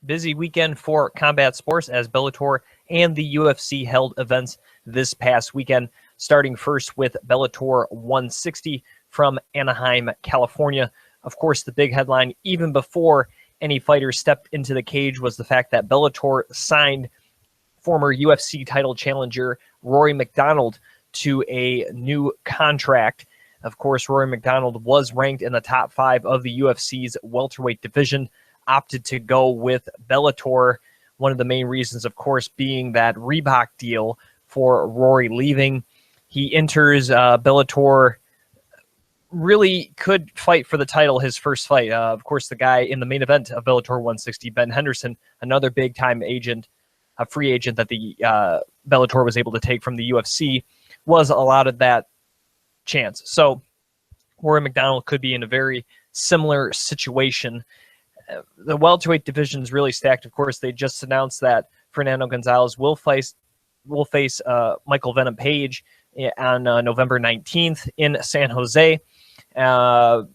Busy weekend for combat sports as Bellator and the UFC held events this past weekend, starting first with Bellator 160 from Anaheim, California. Of course, the big headline, even before any fighters stepped into the cage, was the fact that Bellator signed former UFC title challenger Rory MacDonald to a new contract. Of course, Rory MacDonald was ranked in the top 5 of the UFC's welterweight division, opted to go with Bellator. One of the main reasons, of course, being that Reebok deal for Rory leaving. He enters Bellator, really could fight for the title his first fight. Of course, the guy in the main event of Bellator 160, Ben Henderson, another big-time agent, a free agent that the Bellator was able to take from the UFC, was allotted that chance. So Rory MacDonald could be in a very similar situation. The welterweight division is really stacked. Of course, they just announced that Fernando Gonzalez will face Michael Venom Page on November 19th in San Jose. Also,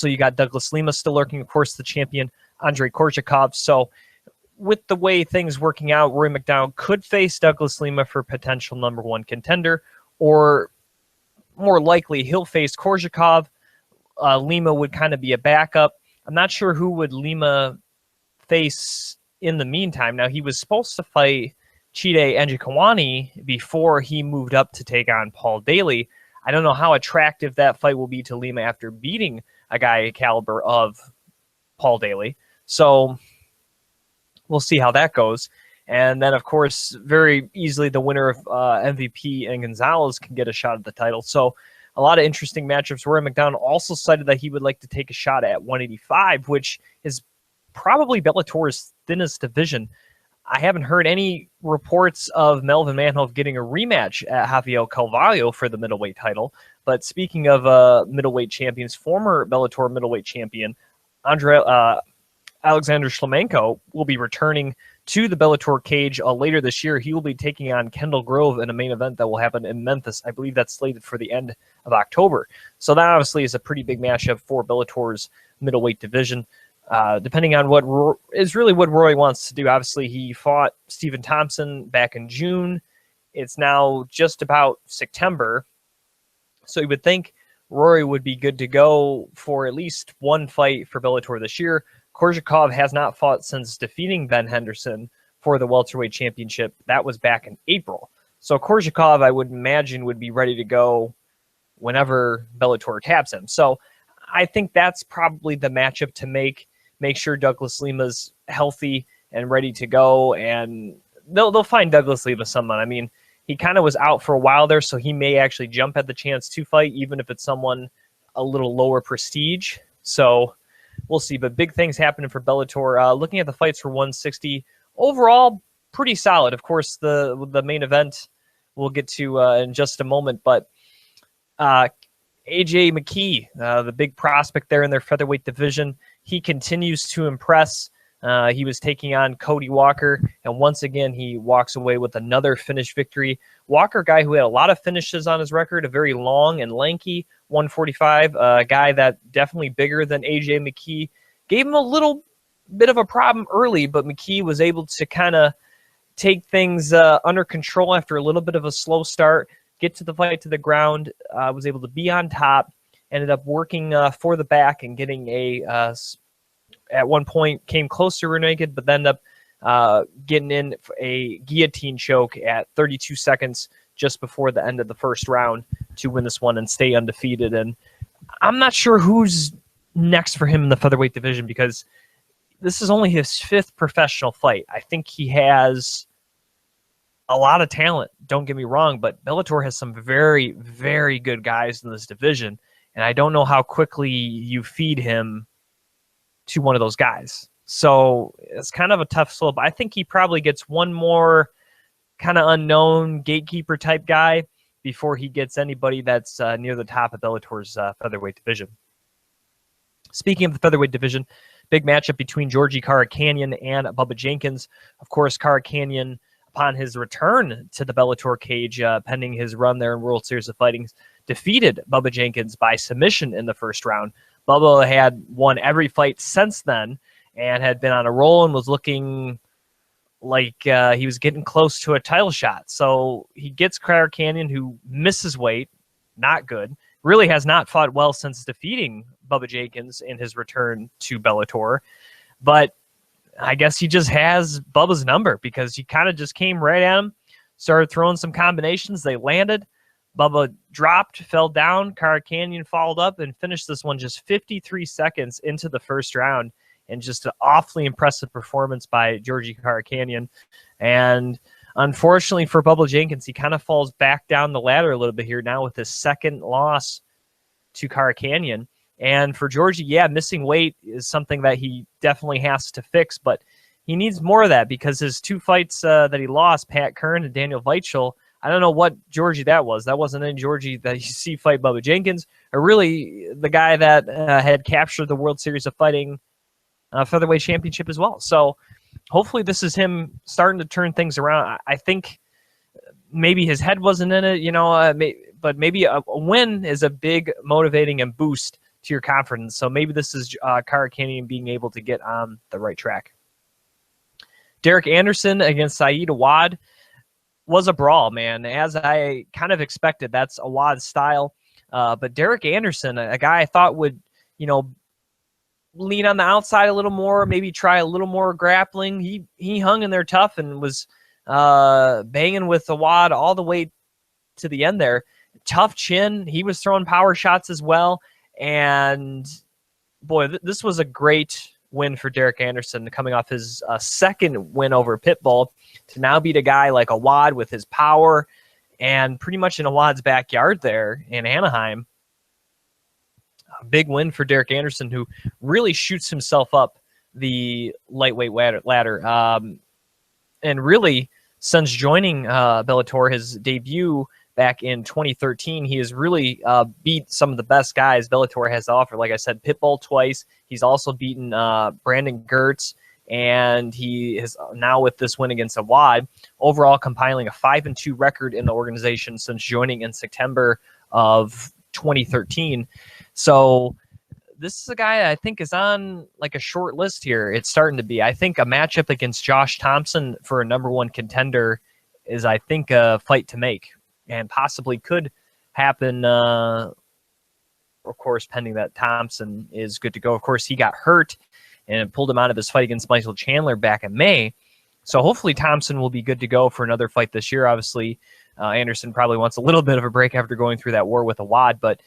you got Douglas Lima still lurking, of course, the champion Andrei Korchakov. So with the way things working out, Rory MacDonald could face Douglas Lima for potential number 1 contender, or more likely he'll face Korchakov. Lima would kind of be a backup. I'm not sure who would Lima face in the meantime. Now, he was supposed to fight Chide Njokuani before he moved up to take on Paul Daly. I don't know how attractive that fight will be to Lima after beating a guy caliber of Paul Daly. So we'll see how that goes. And then, of course, very easily the winner of MVP and Gonzalez can get a shot at the title. So a lot of interesting matchups. Rory MacDonald also cited that he would like to take a shot at 185, which is probably Bellator's thinnest division. I haven't heard any reports of Melvin Manhoef getting a rematch at Rafael Carvalho for the middleweight title. But speaking of middleweight champions, former Bellator middleweight champion Alexander Shlemenko will be returning to the Bellator cage later this year. He will be taking on Kendall Grove in a main event that will happen in Memphis. I believe that's slated for the end of October. So that obviously is a pretty big matchup for Bellator's middleweight division. Depending on what Roy wants to do. Obviously, he fought Stephen Thompson back in June. It's now just about September. So you would think Rory would be good to go for at least one fight for Bellator this year. Korchakov has not fought since defeating Ben Henderson for the welterweight championship. That was back in April. So Korchakov, I would imagine, would be ready to go whenever Bellator taps him. So I think that's probably the matchup to make sure Douglas Lima's healthy and ready to go. And they'll find Douglas Lima someone. I mean, he kind of was out for a while there, so he may actually jump at the chance to fight, even if it's someone a little lower prestige. So we'll see, but big things happening for Bellator. Looking at the fights for 160, overall, pretty solid. Of course, the main event we'll get to in just a moment, but AJ McKee, the big prospect there in their featherweight division, he continues to impress. He was taking on Cody Walker, and once again, he walks away with another finish victory. Walker, guy who had a lot of finishes on his record, a very long and lanky 145, a guy that definitely bigger than AJ McKee. Gave him a little bit of a problem early, but McKee was able to kind of take things under control after a little bit of a slow start, get to the fight to the ground, was able to be on top, ended up working for the back and getting at one point came close to rear naked, but then ended up getting in a guillotine choke at 32 seconds just before the end of the first round to win this one and stay undefeated. And I'm not sure who's next for him in the featherweight division, because this is only his 5th professional fight. I think he has a lot of talent, don't get me wrong, but Bellator has some very, very good guys in this division, and I don't know how quickly you feed him to one of those guys. So it's kind of a tough slope. I think he probably gets one more kind of unknown gatekeeper type guy before he gets anybody that's near the top of Bellator's featherweight division. Speaking of the featherweight division, big matchup between Georgie Karakhanyan and Bubba Jenkins. Of course, Karakhanyan, upon his return to the Bellator cage, pending his run there in World Series of Fighting, defeated Bubba Jenkins by submission in the first round. Bubba had won every fight since then, and had been on a roll and was looking like he was getting close to a title shot. So he gets Karakhanyan, who misses weight, not good, really has not fought well since defeating Bubba Jenkins in his return to Bellator. But I guess he just has Bubba's number because he kind of just came right at him, started throwing some combinations. They landed. Bubba dropped, fell down. Karakhanyan followed up and finished this one just 53 seconds into the first round. And just an awfully impressive performance by Georgi Karakhanyan. And unfortunately for Bubba Jenkins, he kind of falls back down the ladder a little bit here now with his second loss to Karakhanyan. And for Georgi, yeah, missing weight is something that he definitely has to fix, but he needs more of that because his two fights that he lost, Pat Kern and Daniel Weichel, I don't know what Georgi that was. That wasn't any Georgi that you see fight Bubba Jenkins, or really the guy that had captured the World Series of Fighting featherweight championship as well. So hopefully this is him starting to turn things around. I think maybe his head wasn't in it, but maybe a win is a big motivating and boost to your confidence. So maybe this is Karakhanyan being able to get on the right track. Derek Anderson against Saeed Awad was a brawl, man. As I kind of expected, that's Awad's style. But Derek Anderson, a guy I thought would, lean on the outside a little more, maybe try a little more grappling. He hung in there tough and was banging with Awad all the way to the end there. Tough chin. He was throwing power shots as well. And boy, this was a great win for Derek Anderson, coming off his second win over Pitbull, to now beat a guy like Awad with his power and pretty much in Awad's backyard there in Anaheim. A big win for Derek Anderson, who really shoots himself up the lightweight ladder. And really, since joining Bellator, his debut back in 2013, he has really beat some of the best guys Bellator has to offer. Like I said, Pitbull twice. He's also beaten Brandon Gertz, and he is now with this win against Awad, overall compiling a 5-2 record in the organization since joining in September of 2013. So this is a guy I think is on like a short list here. It's starting to be. I think a matchup against Josh Thompson for a #1 contender is, I think, a fight to make, and possibly could happen, of course, pending that Thompson is good to go. Of course, he got hurt and it pulled him out of his fight against Michael Chandler back in May. So hopefully Thompson will be good to go for another fight this year. Obviously, Anderson probably wants a little bit of a break after going through that war with Awad, but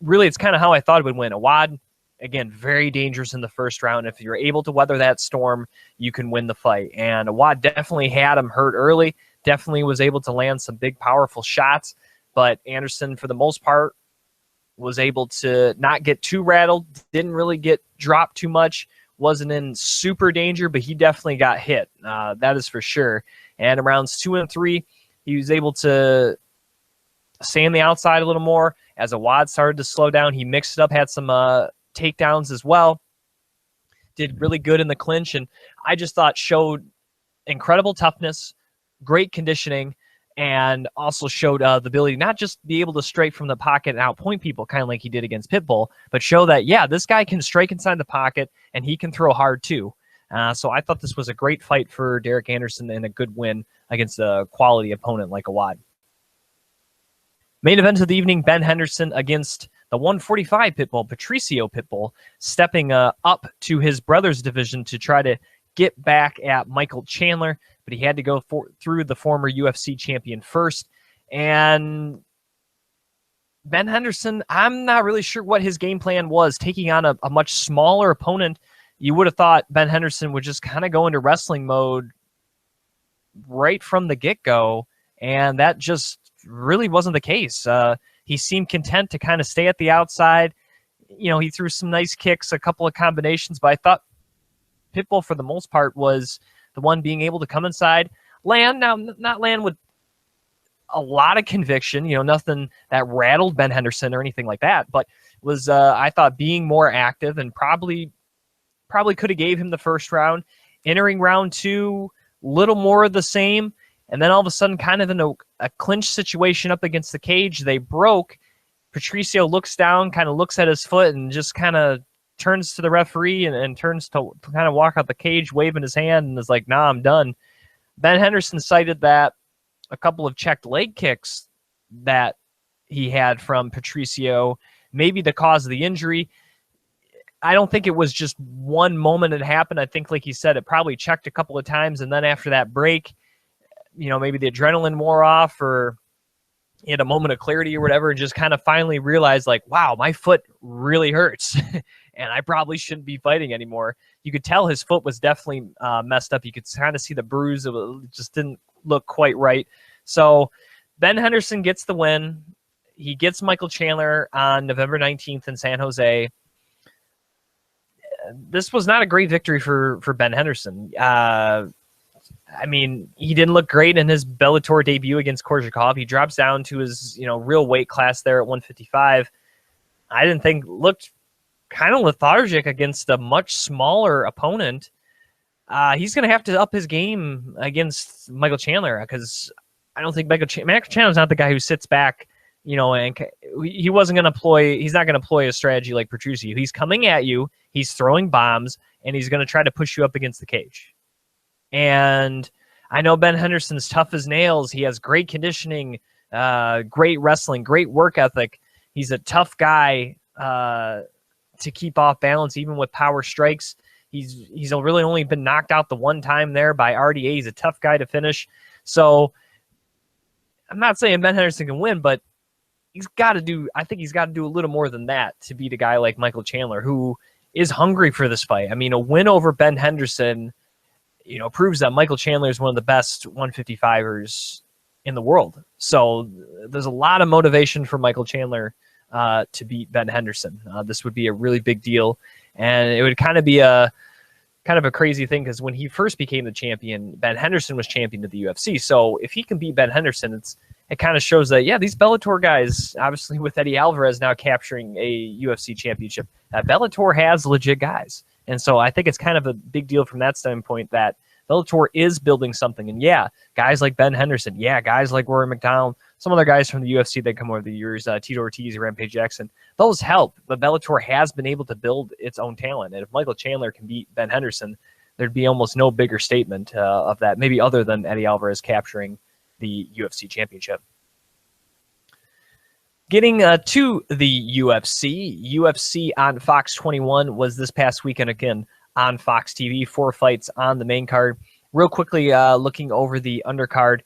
really it's kind of how I thought it would win. Awad, again, very dangerous in the first round. If you're able to weather that storm, you can win the fight. And Awad definitely had him hurt early, definitely was able to land some big, powerful shots, but Anderson, for the most part, was able to not get too rattled, didn't really get dropped too much, wasn't in super danger, but he definitely got hit. That is for sure. And in rounds 2 and 3, he was able to stay on the outside a little more. As Awad started to slow down, he mixed it up, had some takedowns as well. Did really good in the clinch, and I just thought showed incredible toughness, great conditioning, and also showed the ability not just be able to strike from the pocket and outpoint people, kind of like he did against Pitbull, but show that, yeah, this guy can strike inside the pocket, and he can throw hard too. So I thought this was a great fight for Derek Anderson and a good win against a quality opponent like Awad. Main event of the evening, Ben Henderson against the 145 Pitbull, Patricio Pitbull, stepping up to his brother's division to try to get back at Michael Chandler, but he had to go through the former UFC champion first. And Ben Henderson, I'm not really sure what his game plan was, taking on a much smaller opponent. You would have thought Ben Henderson would just kind of go into wrestling mode right from the get-go, and that just really wasn't the case. He seemed content to kind of stay at the outside. He threw some nice kicks, a couple of combinations, but I thought Pitbull, for the most part, was the one being able to come inside, land. Now, not land with a lot of conviction, nothing that rattled Ben Henderson or anything like that, but was, I thought, being more active and probably could have gave him the first round. Entering round 2, little more of the same. And then all of a sudden, kind of in a clinch situation up against the cage, they broke. Patricio looks down, kind of looks at his foot, and just kind of turns to the referee and turns to kind of walk out the cage, waving his hand, and is like, nah, I'm done. Ben Henderson cited that a couple of checked leg kicks that he had from Patricio, maybe the cause of the injury. I don't think it was just one moment it happened. I think, like he said, it probably checked a couple of times, and then after that break, maybe the adrenaline wore off, or he had a moment of clarity or whatever, and just kind of finally realized, like, wow, my foot really hurts, and I probably shouldn't be fighting anymore. You could tell his foot was definitely messed up. You could kind of see the bruise. It just didn't look quite right. So Ben Henderson gets the win. He gets Michael Chandler on November 19th in San Jose. This was not a great victory for Ben Henderson. I mean, he didn't look great in his Bellator debut against Korjakov. He drops down to his, real weight class there at 155. I didn't think looked kind of lethargic against a much smaller opponent. He's going to have to up his game against Michael Chandler, because I don't think Michael Chandler's not the guy who sits back, and he wasn't going to he's not going to employ a strategy like Patricio. He's coming at you, he's throwing bombs, and he's going to try to push you up against the cage. And I know Ben Henderson's tough as nails. He has great conditioning, great wrestling, great work ethic. He's a tough guy to keep off balance, even with power strikes. He's really only been knocked out the one time there by RDA. He's a tough guy to finish. So I'm not saying Ben Henderson can win, but I think he's got to do a little more than that to beat a guy like Michael Chandler, who is hungry for this fight. I mean, a win over Ben Henderson, proves that Michael Chandler is one of the best 155ers in the world. So there's a lot of motivation for Michael Chandler to beat Ben Henderson. This would be a really big deal, and it would kind of be a crazy thing, because when he first became the champion, Ben Henderson was champion of the UFC. So if he can beat Ben Henderson, it kind of shows that, yeah, these Bellator guys, obviously with Eddie Alvarez now capturing a UFC championship, Bellator has legit guys. And so I think it's kind of a big deal from that standpoint that Bellator is building something. And yeah, guys like Ben Henderson, yeah, guys like Rory McDonald, some other guys from the UFC that come over the years, Tito Ortiz, Rampage Jackson, those help. But Bellator has been able to build its own talent. And if Michael Chandler can beat Ben Henderson, there'd be almost no bigger statement of that, maybe other than Eddie Alvarez capturing the UFC championship. Getting to the UFC on Fox 21 was this past weekend again on Fox TV. 4 fights on the main card. Real quickly, looking over the undercard,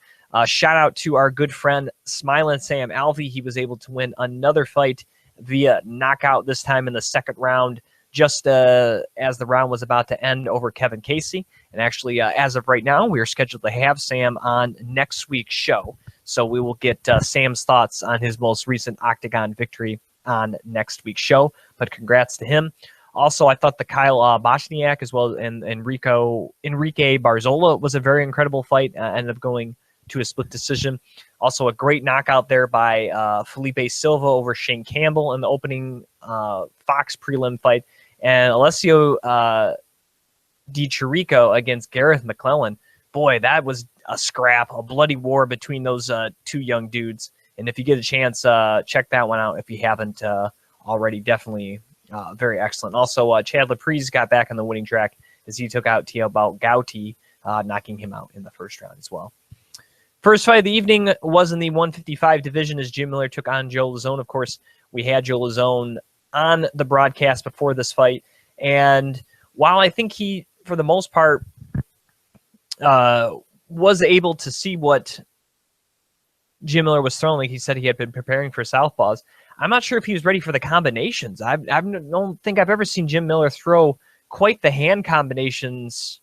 shout out to our good friend Smilin' Sam Alvey. He was able to win another fight via knockout, this time in the second round, just as the round was about to end, over Kevin Casey. And actually, as of right now, we are scheduled to have Sam on next week's show. So we will get Sam's thoughts on his most recent Octagon victory on next week's show. But congrats to him. Also, I thought the Kyle Bochniak as well as Enrique Barzola was a very incredible fight. Ended up going to a split decision. Also, a great knockout there by Felipe Silva over Shane Campbell in the opening Fox prelim fight. And Alessio Di Chirico against Gareth McClellan. Boy, that was a scrap, a bloody war between those two young dudes. And if you get a chance, check that one out if you haven't already. Definitely very excellent. Also, Chad Laprise got back on the winning track as he took out Thibaut Gauti, knocking him out in the first round as well. First fight of the evening was in the 155 division as Jim Miller took on Joe Lazzone. Of course, we had Joe Lazzone on the broadcast before this fight. And while I think he, for the most part, was able to see what Jim Miller was throwing, like he said he had been preparing for southpaws, I'm not sure if he was ready for the combinations. I don't think I've ever seen Jim Miller throw quite the hand combinations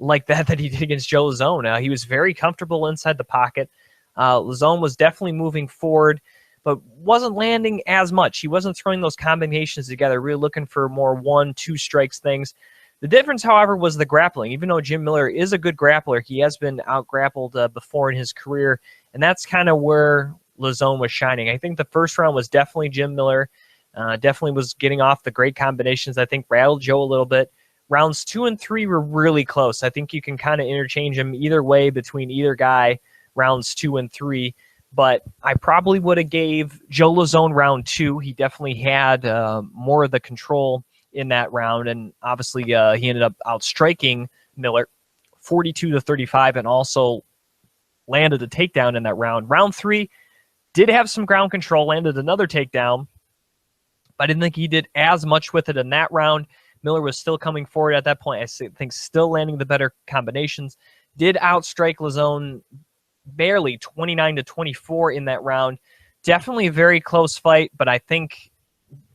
like that he did against Joe Lazzone. He was very comfortable inside the pocket. Lazzone was definitely moving forward, but wasn't landing as much. He wasn't throwing those combinations together, really looking for more 1-2 strikes things. The difference, however, was the grappling. Even though Jim Miller is a good grappler, he has been out-grappled before in his career, and that's kind of where Lazzone was shining. I think the first round was definitely Jim Miller. Definitely was getting off the great combinations. I think rattled Joe a little bit. Rounds 2 and 3 were really close. I think you can kind of interchange them either way between either guy, rounds 2 and 3. But I probably would have gave Joe Lazzone round 2. He definitely had more of the control in that round, and obviously he ended up outstriking Miller 42-35 and also landed a takedown in that round. Round 3 did have some ground control, landed another takedown, but I didn't think he did as much with it in that round. Miller was still coming forward at that point. I think still landing the better combinations. Did outstrike Lauzon barely 29-24 in that round. Definitely a very close fight, but I think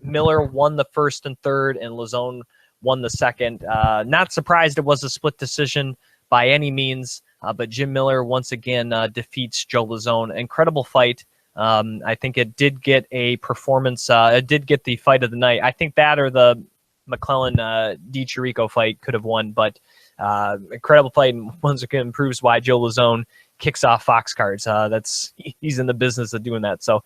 Miller won the first and third, and Lauzon won the second. Not surprised it was a split decision by any means, but Jim Miller once again defeats Joe Lauzon. Incredible fight. I think it did get a performance. It did get the fight of the night. I think that or the McClellan DiCirico fight could have won, but incredible fight, and once again proves why Joe Lauzon kicks off Fox cards. He's in the business of doing that. So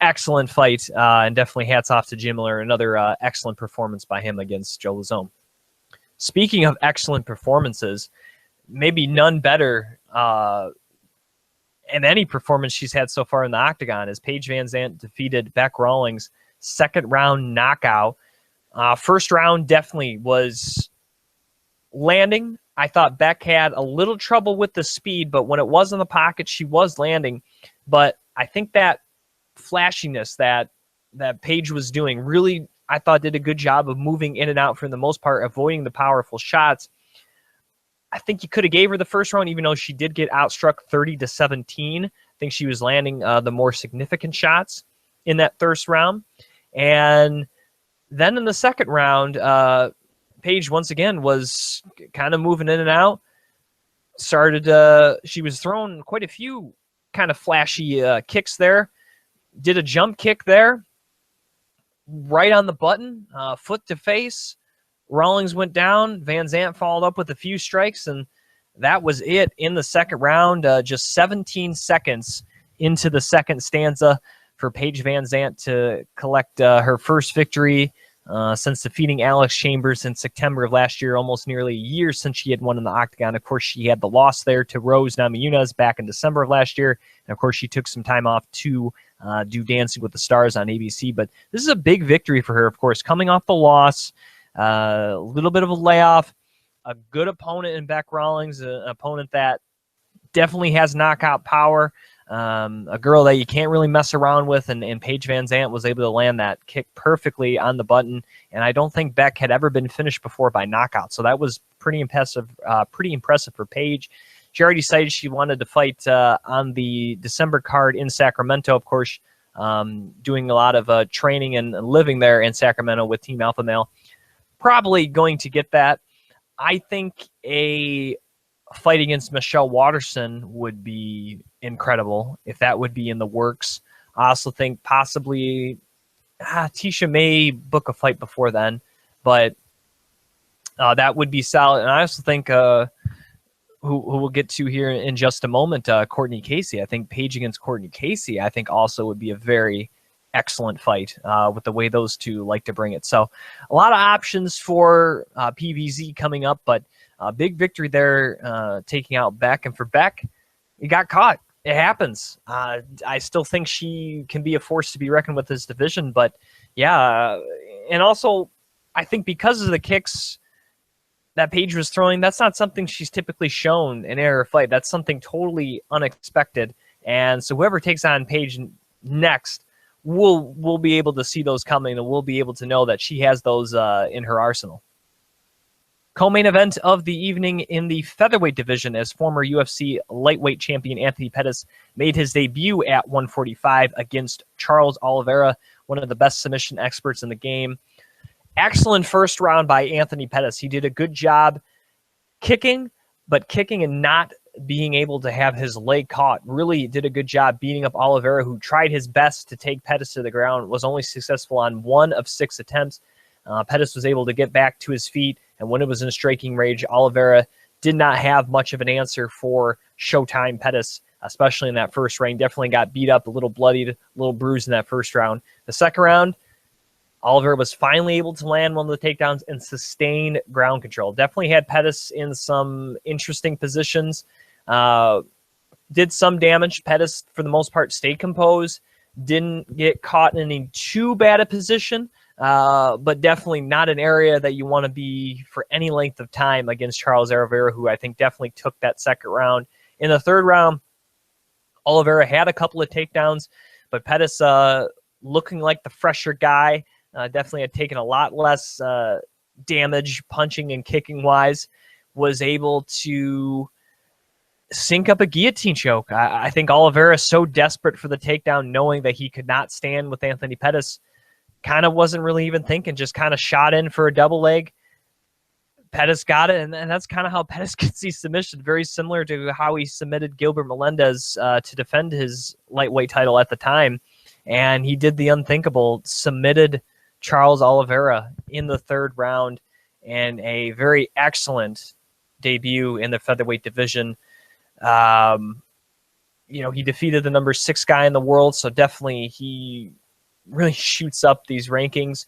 excellent fight, and definitely hats off to Jim Miller. Another excellent performance by him against Joe Lauzon. Speaking of excellent performances, maybe none better in any performance she's had so far in the octagon as Paige VanZant defeated Bec Rawlings, second round knockout. First round definitely was landing. I thought Bec had a little trouble with the speed, but when it was in the pocket, she was landing. But I think that flashiness that Paige was doing really, I thought, did a good job of moving in and out for the most part, avoiding the powerful shots. I think you could have gave her the first round, even though she did get outstruck 30-17. I think she was landing the more significant shots in that first round. And then in the second round, Paige once again was kind of moving in and out. She was throwing quite a few kind of flashy kicks there. Did a jump kick there, right on the button, foot to face. Rawlings went down. VanZant followed up with a few strikes, and that was it in the second round. Just 17 seconds into the second stanza for Paige VanZant to collect her first victory since defeating Alex Chambers in September of last year, almost nearly a year since she had won in the octagon. Of course, she had the loss there to Rose Namajunas back in December of last year. And of course, she took some time off to do Dancing with the Stars on ABC. But this is a big victory for her, of course, coming off the loss, a little bit of a layoff, a good opponent in Bec Rawlings, an opponent that definitely has knockout power. A girl that you can't really mess around with, and Paige VanZant was able to land that kick perfectly on the button. And I don't think Bec had ever been finished before by knockout, so that was pretty impressive. Pretty impressive for Paige. She already cited she wanted to fight on the December card in Sacramento, of course, doing a lot of training and living there in Sacramento with Team Alpha Male. Probably going to get that. I think a fight against Michelle Waterson would be incredible if that would be in the works. I also think possibly Tisha may book a fight before then, but that would be solid. And I also think who we'll get to here in just a moment, Cortney Casey. I think Paige against Cortney Casey, I think also would be a very excellent fight with the way those two like to bring it. So a lot of options for PVZ coming up, but a big victory there, taking out Bec. And for Bec, he got caught. It happens. I still think she can be a force to be reckoned with this division, but yeah. And also, I think because of the kicks that Paige was throwing, that's not something she's typically shown in a fight. That's something totally unexpected. And so whoever takes on Paige next, we'll be able to see those coming, and we'll be able to know that she has those in her arsenal. Co-main event of the evening in the featherweight division as former UFC lightweight champion Anthony Pettis made his debut at 145 against Charles Oliveira, one of the best submission experts in the game. Excellent first round by Anthony Pettis. He did a good job kicking, but kicking and not being able to have his leg caught. Really did a good job beating up Oliveira, who tried his best to take Pettis to the ground, was only successful on 1 of 6 attempts. Pettis was able to get back to his feet, and when it was in a striking range, Oliveira did not have much of an answer for Showtime Pettis, especially in that first round. Definitely got beat up, a little bloodied, a little bruised in that first round. The second round, Oliveira was finally able to land one of the takedowns and sustain ground control. Definitely had Pettis in some interesting positions. Did some damage. Pettis, for the most part, stayed composed. Didn't get caught in any too bad a position. but definitely not an area that you want to be for any length of time against Charles Oliveira, who I think definitely took that second round. In the third round, Oliveira had a couple of takedowns, but Pettis, looking like the fresher guy, definitely had taken a lot less damage punching and kicking wise, was able to sync up a guillotine choke. I think Oliveira is so desperate for the takedown, knowing that he could not stand with Anthony Pettis, kind of wasn't really even thinking, just kind of shot in for a double leg. Pettis got it, and that's kind of how Pettis gets these submissions, very similar to how he submitted Gilbert Melendez to defend his lightweight title at the time. And he did the unthinkable, submitted Charles Oliveira in the third round, and a very excellent debut in the featherweight division. He defeated the number 6 guy in the world, so definitely he really shoots up these rankings.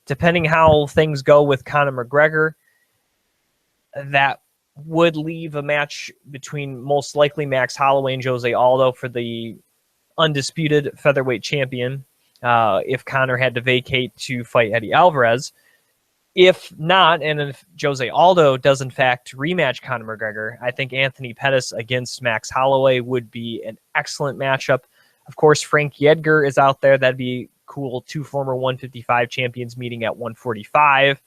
Depending how things go with Conor McGregor, that would leave a match between most likely Max Holloway and Jose Aldo for the undisputed featherweight champion, if Conor had to vacate to fight Eddie Alvarez. If not, and if Jose Aldo does in fact rematch Conor McGregor, I think Anthony Pettis against Max Holloway would be an excellent matchup. Of course, Frankie Edgar is out there. That'd be cool. 2 former 155 champions meeting at 145.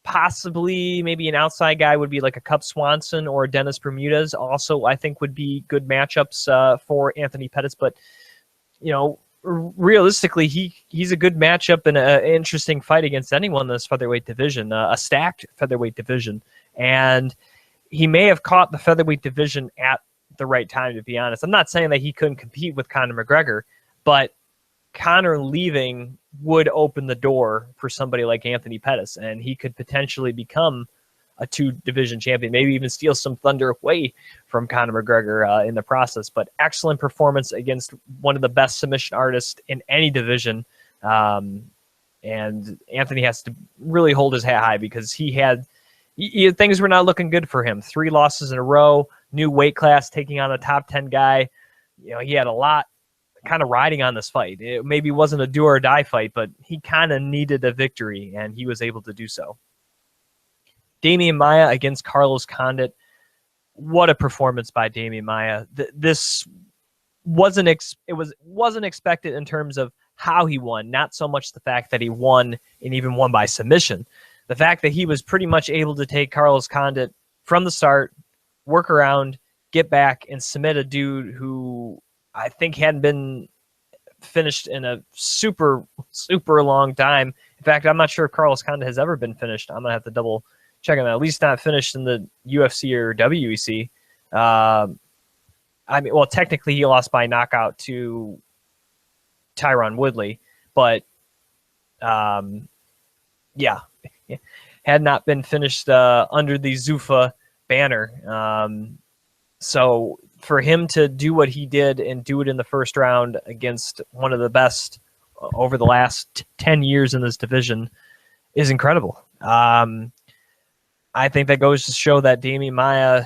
Possibly maybe an outside guy would be like a Cub Swanson or Dennis Bermudez. Also, I think would be good matchups for Anthony Pettis. But, realistically, he's a good matchup and an interesting fight against anyone in this featherweight division, a stacked featherweight division. And he may have caught the featherweight division at the right time, to be honest. I'm not saying that he couldn't compete with Conor McGregor, but Conor leaving would open the door for somebody like Anthony Pettis, and he could potentially become a 2-division champion, maybe even steal some thunder away from Conor McGregor in the process. But excellent performance against one of the best submission artists in any division. And Anthony has to really hold his hat high, because things were not looking good for him. 3 losses in a row, new weight class, taking on a top 10 guy. He had a lot kind of riding on this fight. It maybe wasn't a do or die fight, but he kind of needed a victory, and he was able to do so. Damian Maia against Carlos Condit. What a performance by Damian Maia. This wasn't expected in terms of how he won, not so much the fact that he won and even won by submission. The fact that he was pretty much able to take Carlos Condit from the start, work around, get back, and submit a dude who I think hadn't been finished in a super, super long time. In fact, I'm not sure if Carlos Condit has ever been finished. I'm going to have to double check on that. At least not finished in the UFC or WEC. Technically he lost by knockout to Tyron Woodley, but had not been finished under the Zuffa banner. So for him to do what he did and do it in the first round against one of the best over the last 10 years in this division is incredible. I think that goes to show that Damian Maia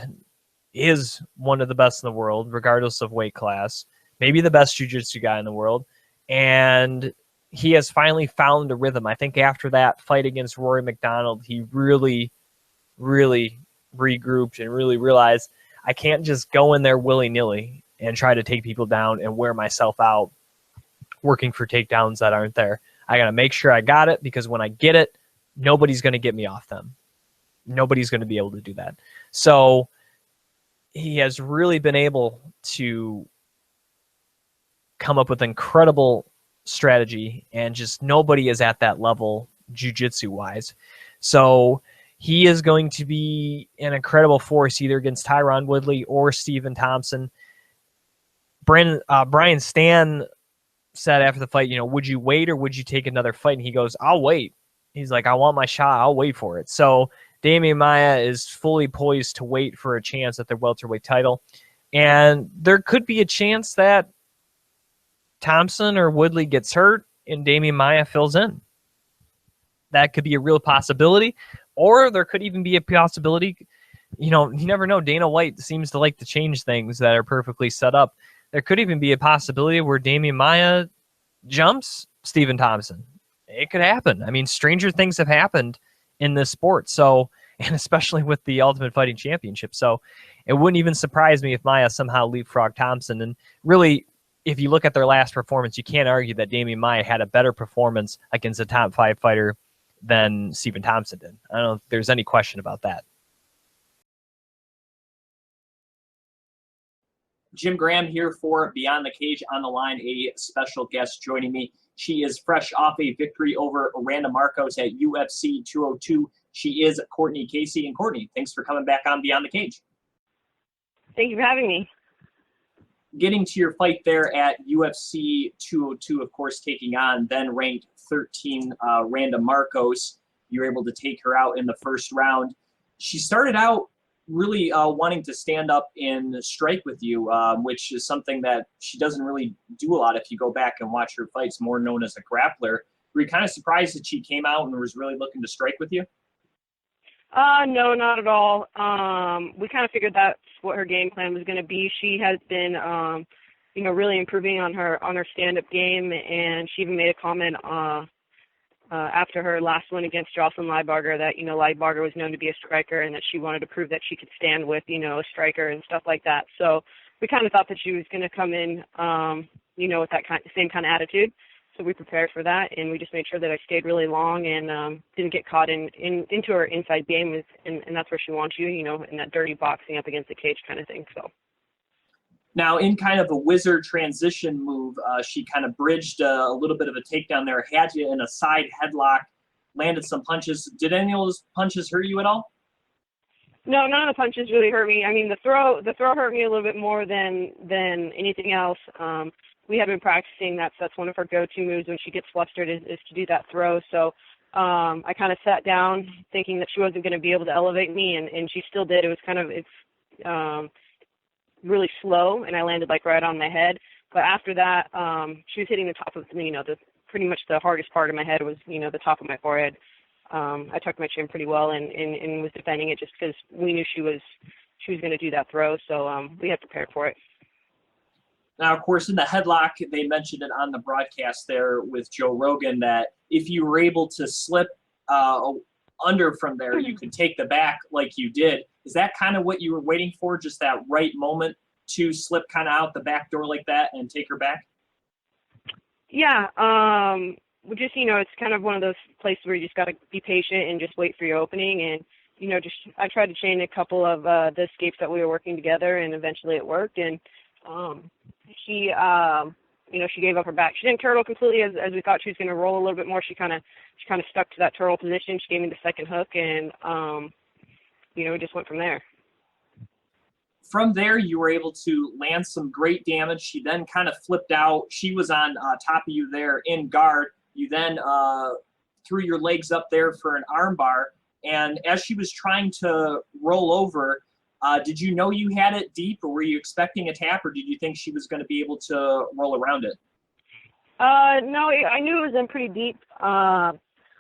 is one of the best in the world, regardless of weight class, maybe the best jiu-jitsu guy in the world. And he has finally found a rhythm. I think after that fight against Rory McDonald, he really, really regrouped and really realized, I can't just go in there willy-nilly and try to take people down and wear myself out working for takedowns that aren't there. I got to make sure I got it, because when I get it, nobody's going to get me off them. Nobody's going to be able to do that. So he has really been able to come up with incredible strategy, and just nobody is at that level jiu-jitsu wise. So he is going to be an incredible force either against Tyron Woodley or Stephen Thompson. Brian Stan said after the fight, would you wait or would you take another fight? And he goes, I'll wait. He's like, I want my shot. I'll wait for it. So Damian Maia is fully poised to wait for a chance at the welterweight title. And there could be a chance that Thompson or Woodley gets hurt and Damian Maia fills in. That could be a real possibility. Or there could even be a possibility, you never know. Dana White seems to like to change things that are perfectly set up. There could even be a possibility where Damian Maia jumps Stephen Thompson. It could happen. I mean, stranger things have happened in this sport. So, and especially with the Ultimate Fighting Championship. So it wouldn't even surprise me if Maia somehow leapfrogged Thompson. And really, if you look at their last performance, you can't argue that Damian Maia had a better performance against a top 5 fighter than Stephen Thompson did. I don't know if there's any question about that. Jim Graham here for Beyond the Cage. On the line, a special guest joining me. She is fresh off a victory over Randa Markos at UFC 202. She is Cortney Casey. And Cortney, thanks for coming back on Beyond the Cage. Thank you for having me. Getting to your fight there at UFC 202, of course, taking on then ranked 13 Randa Markos. You were able to take her out in the first round. She started out really wanting to stand up and strike with you, which is something that she doesn't really do a lot if you go back and watch her fights, more known as a grappler. Were you kind of surprised that she came out and was really looking to strike with you? No, not at all. We kind of figured that's what her game plan was going to be. She has been, really improving on her stand-up game, and she even made a comment after her last win against Jocelyn Leibarger that, Leibarger was known to be a striker and that she wanted to prove that she could stand with, a striker and stuff like that. So we kind of thought that she was going to come in, with that same kind of attitude. So we prepared for that, and we just made sure that I stayed really long and didn't get caught into her inside game, and that's where she wants you, in that dirty boxing up against the cage kind of thing. So. Now, in kind of a wizard transition move, she kind of bridged a little bit of a takedown there, had you in a side headlock, landed some punches. Did any of those punches hurt you at all? No, none of the punches really hurt me. I mean, the throw hurt me a little bit more than anything else. We have been practicing. That's one of her go-to moves when she gets flustered is to do that throw. So I kind of sat down thinking that she wasn't going to be able to elevate me, and she still did. It was kind of really slow, and I landed right on my head. But after that, she was hitting the top of pretty much the hardest part of my head was the top of my forehead. I tucked my chin pretty well and was defending it just because we knew she was going to do that throw. So we had prepared for it. Now, of course, in the headlock, they mentioned it on the broadcast there with Joe Rogan that if you were able to slip under from there, you could take the back like you did. Is that kind of what you were waiting for, just that right moment to slip kind of out the back door like that and take her back? Yeah. Just, it's kind of one of those places where you just got to be patient and just wait for your opening. And, I tried to chain a couple of the escapes that we were working together, and eventually it worked. And she gave up her back. She didn't turtle completely as we thought she was going to roll a little bit more. She kind of stuck to that turtle position. She gave me the second hook, and we just went from there. From there, you were able to land some great damage. She then kind of flipped out. She was on top of you there in guard. You then threw your legs up there for an arm bar. And as she was trying to roll over, did you know you had it deep, or were you expecting a tap, or did you think she was going to be able to roll around it? No, I knew it was in pretty deep.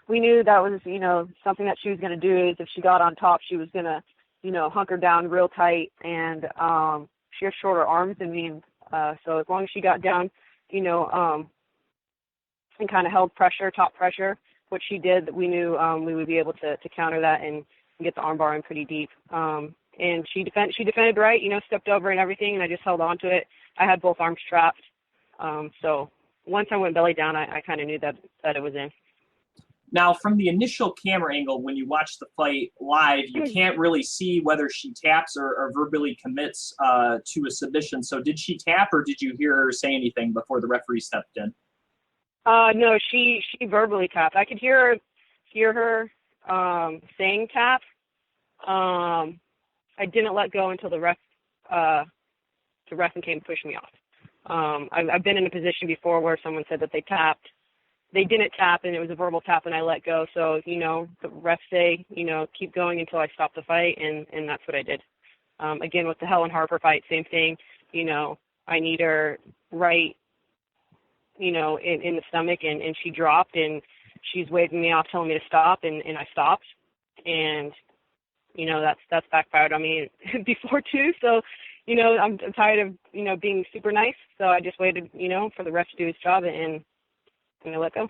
We knew that was, something that she was going to do is if she got on top, she was going to, hunker down real tight. And she has shorter arms than me. So as long as she got down, and kind of held pressure, top pressure, which she did, we knew we would be able to counter that and get the arm bar in pretty deep. And she defended right, stepped over and everything, and I just held on to it. I had both arms trapped. So once I went belly down, I kind of knew that it was in. Now, from the initial camera angle, when you watch the fight live, you can't really see whether she taps or verbally commits to a submission. So did she tap, or did you hear her say anything before the referee stepped in? No, she verbally tapped. I could hear her saying tap. I didn't let go until the ref came to push me off. I've been in a position before where someone said that they tapped. They didn't tap, and it was a verbal tap, and I let go. So, the refs say, keep going until I stop the fight, and that's what I did. Again, with the Helen Harper fight, same thing. I need her right, in the stomach, and she dropped, and she's waving me off, telling me to stop, and I stopped. And that's backfired on me before too. So, I'm tired of, being super nice. So I just waited, for the ref to do his job, and going to let go.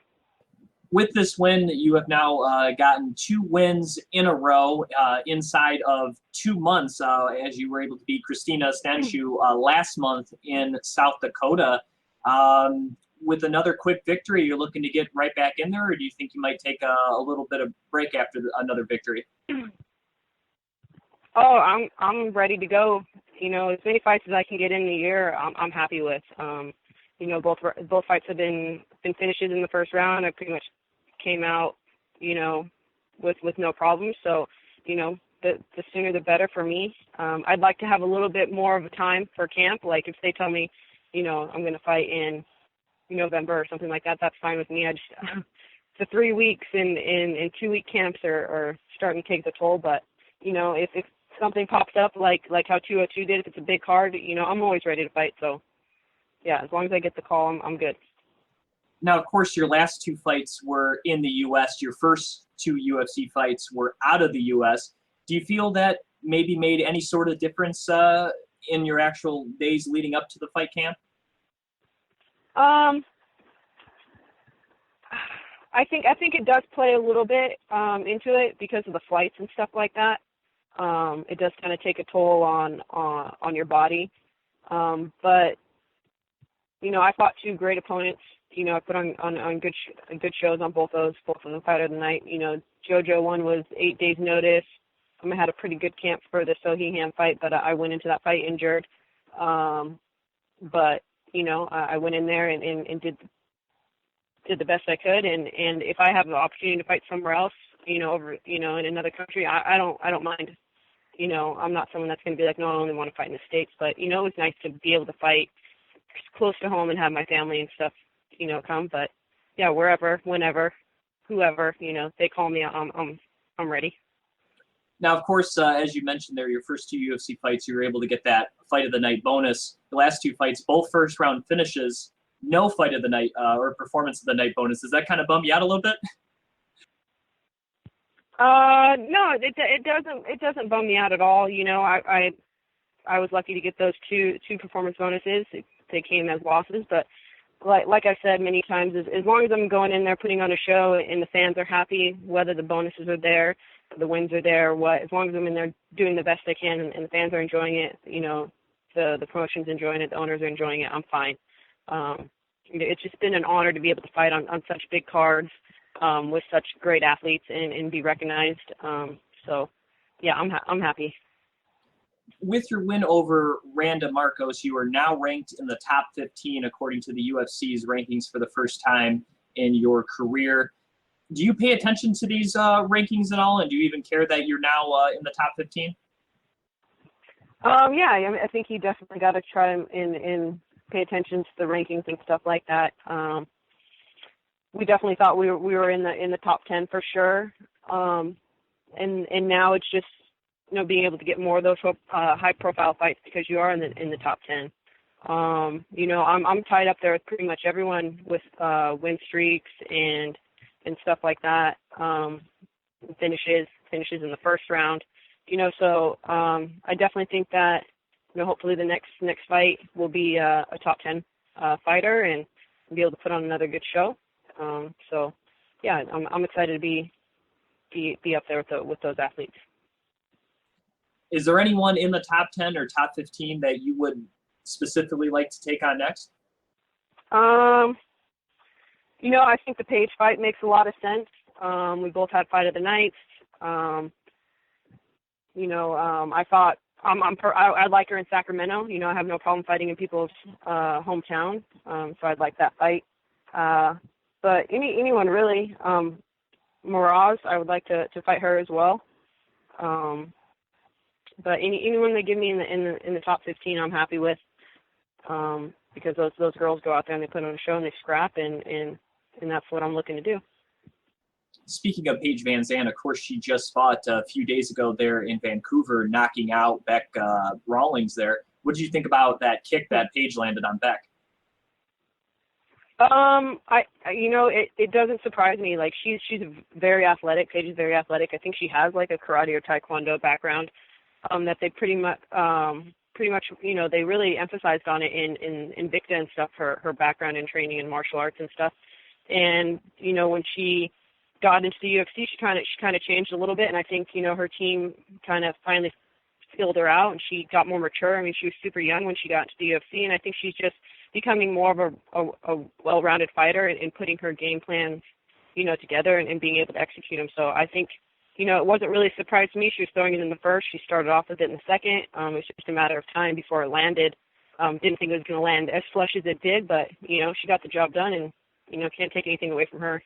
With this win, you have now gotten 2 wins in a row inside of 2 months, as you were able to beat Christina Stanchu last month in South Dakota. With another quick victory, you're looking to get right back in there, or do you think you might take a little bit of break after another victory? Oh, I'm ready to go. As many fights as I can get in the year, I'm happy with. Both fights have been finishes in the first round. I pretty much came out, with no problems. So, the sooner the better for me. I'd like to have a little bit more of a time for camp. Like if they tell me, I'm going to fight in November or something like that, that's fine with me. I just the 3 weeks in 2-week camps are starting to take the toll. But if something pops up like how 202 did, if it's a big card, I'm always ready to fight. So yeah, as long as I get the call, I'm good. Now, of course, your last 2 fights were in the U.S. Your first 2 UFC fights were out of the U.S. Do you feel that maybe made any sort of difference in your actual days leading up to the fight camp? I think it does play a little bit into it because of the flights and stuff like that. It does kind of take a toll on your body. But I fought 2 great opponents. I put on good shows on both of the fight of the night. JoJo one was 8 days notice. I had a pretty good camp for the Sohiham fight, but I went into that fight injured. But I went in there and did the best I could. And if I have the opportunity to fight somewhere else, over in another country, I don't mind. I'm not someone that's going to be like, no, I only want to fight in the States. But it was nice to be able to fight close to home and have my family and stuff come. But yeah, wherever, whenever, whoever, they call me, I'm ready. Now, of course, as you mentioned there, your first 2 UFC fights, you were able to get that fight of the night bonus. The last 2 fights, both first round finishes, no fight of the night or performance of the night bonus. Does that kind of bum you out a little bit? No, it doesn't bum me out at all. I was lucky to get those two performance bonuses. They came as losses, but like I said many times, as long as I'm going in there putting on a show and the fans are happy, whether the bonuses are there, the wins are there, as long as I'm in there doing the best I can and the fans are enjoying it, the promotion's enjoying it, the owners are enjoying it, I'm fine. It's just been an honor to be able to fight on such big cards with such great athletes and be recognized. So yeah, I'm happy. With your win over Randa Markos, you are now ranked in the top 15 according to the UFC's rankings for the first time in your career. Do you pay attention to these rankings at all, and do you even care that you're now in the top 15? Yeah, I think you definitely got to try and pay attention to the rankings and stuff like that. We definitely thought we were in the top 10 for sure, and now it's just being able to get more of those high-profile fights because you are in the top 10. I'm tied up there with pretty much everyone with win streaks and stuff like that. Finishes in the first round. So I definitely think that hopefully the next fight will be a top 10 fighter and be able to put on another good show. So yeah, I'm excited to be up there with those athletes. Is there anyone in the top 10 or top 15 that you would specifically like to take on next? I think the Page fight makes a lot of sense. We both had fight of the nights. I thought I like her in Sacramento. I have no problem fighting in people's hometown. So I'd like that fight. But anyone really. Markos, I would like to fight her as well. But anyone they give me in the top 15, I'm happy with, because those girls go out there and they put on a show and they scrap, and that's what I'm looking to do. Speaking of Paige Van Zandt, of course, she just fought a few days ago there in Vancouver, knocking out Beck Rawlings there. What did you think about that kick that Paige landed on Beck? It doesn't surprise me. Like she's very athletic. Paige is very athletic. I think she has like a karate or taekwondo background. That they pretty much, they really emphasized on it in Invicta and stuff, her background in training in martial arts and stuff. And, you know, when she got into the UFC, she kind of changed a little bit. And I think, you know, her team kind of finally filled her out and she got more mature. I mean, she was super young when she got into the UFC, and I think she's just becoming more of a well-rounded fighter and putting her game plans, you know, together and being able to execute them. So I think, you know, it wasn't really a surprise to me. She was throwing it in the first. She started off with it in the second. It was just a matter of time before it landed. Didn't think it was going to land as flush as it did, but, you know, she got the job done and, you know, can't take anything away from her.